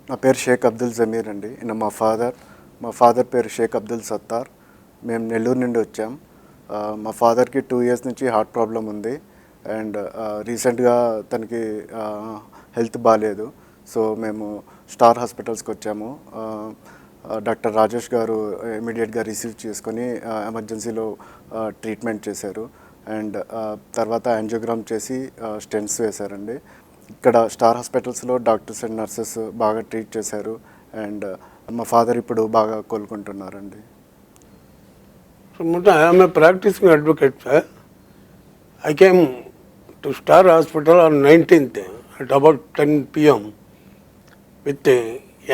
నా పేరు షేక్ అబ్దుల్ జమీర్ అండి. మా ఫాదర్ పేరు షేక్ అబ్దుల్ సత్తార్. మేము నెల్లూరు నుండి వచ్చాం. మా ఫాదర్కి 2 years నుంచి హార్ట్ ప్రాబ్లం ఉంది. అండ్ రీసెంట్గా తనకి హెల్త్ బాగాలేదు. సో మేము స్టార్ హాస్పిటల్స్కి వచ్చాము. డాక్టర్ రాజేష్ గారు ఇమీడియట్గా రిసీవ్ చేసుకొని ఎమర్జెన్సీలో ట్రీట్మెంట్ చేశారు. అండ్ తర్వాత యాంజియోగ్రామ్ చేసి స్టెంట్స్ వేశారండి. ఇక్కడ స్టార్ హాస్పిటల్స్లో డాక్టర్స్ అండ్ నర్సెస్ బాగా ట్రీట్ చేశారు. అండ్ మా ఫాదర్ ఇప్పుడు బాగా కోలుకుంటున్నారండి. I am a practicing advocate, sir. I came to Star Hospital on 19th at about 10 p.m. with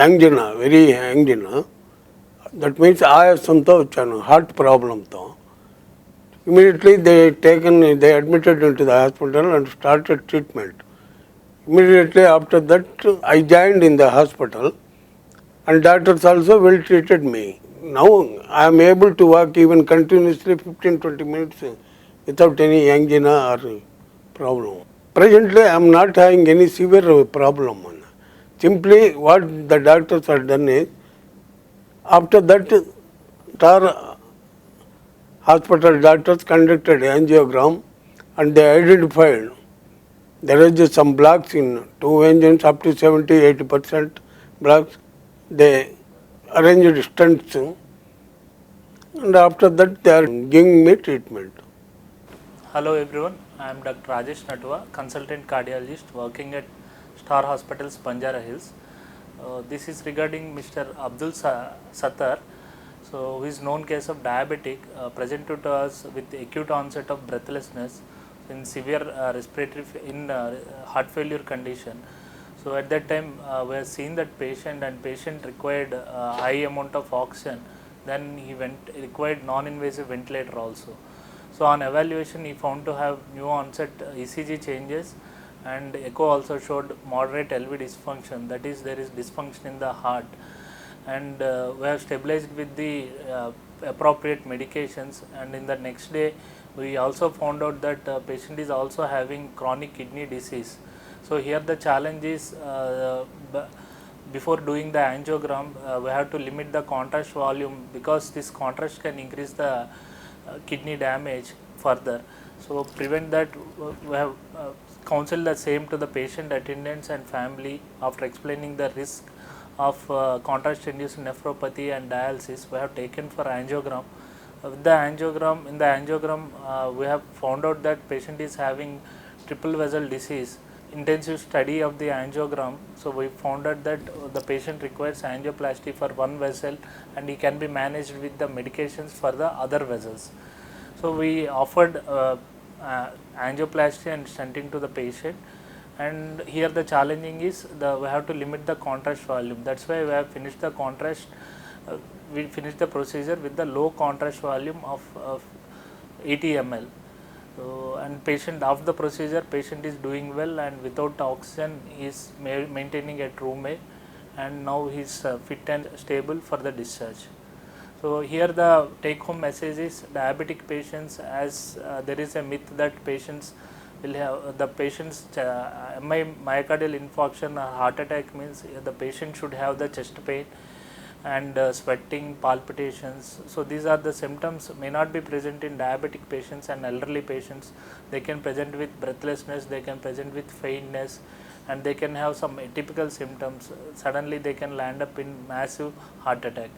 angina, very angina. That means ఆయాసంతో వచ్చాను, హార్ట్ ప్రాబ్లంతో. Immediately they admitted into the hospital and started treatment. Immediately after that, I joined in the hospital and doctors also well treated me. Now I am able to walk even continuously 15-20 minutes without any angina or problem. Presently I am not having any severe problem. Simply what the doctors have done is, after that Star Hospital doctors conducted angiogram and they identified there is some blocks in 2 engines up to 70-80% blocks. They arranged stents and after that they are giving me treatment. Hello everyone, I am Dr. Rajesh Natwa, consultant cardiologist working at Star Hospitals, Banjara Hills. This is regarding Mr. Abdul Sattar, who is known case of diabetic, presented to us with acute onset of breathlessness in severe respiratory heart failure condition. So at that time we have seen that patient required high amount of oxygen. Then he required non-invasive ventilator also. So on evaluation he found to have new onset ECG changes, and echo also showed moderate LV dysfunction, that is there is dysfunction in the heart. And we have stabilized with the appropriate medications, and in the next day we also found out that patient is also having chronic kidney disease. So here the challenge is before doing the angiogram we have to limit the contrast volume, because this contrast can increase the kidney damage further. So prevent that, we have counseled the same to the patient attendants and family. After explaining the risk of contrast induced nephropathy and dialysis, we have taken for angiogram. With the angiogram, in the angiogram we have found out that patient is having triple vessel disease. Intensive study of the angiogram, so we found out that the patient requires angioplasty for one vessel and he can be managed with the medications for the other vessels. So we offered angioplasty and stenting to the patient, and here the challenging is we have to limit the contrast volume. That's why we have finished the contrast. We finished the procedure with the low contrast volume of 80 ml. So, and patient after the procedure, patient is doing well and without oxygen he is maintaining at room A, and now he is fit and stable for the discharge. So here the take home message is, diabetic patients, as there is a myth that patients will have myocardial infarction or heart attack means the patient should have the chest pain and sweating, palpitations. So these are the symptoms may not be present in diabetic patients and elderly patients. They can present with breathlessness, they can present with faintness, and they can have some atypical symptoms. Suddenly they can land up in massive heart attack.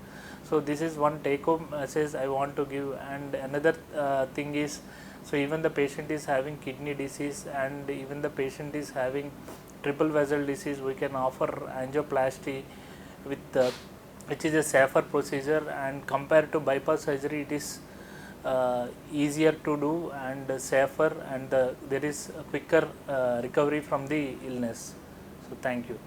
So this is one take home message I want to give. And another thing is, so even the patient is having kidney disease and even the patient is having triple vessel disease, we can offer angioplasty with which is a safer procedure, and compared to bypass surgery it is easier to do and safer, and there is a quicker recovery from the illness. So thank you.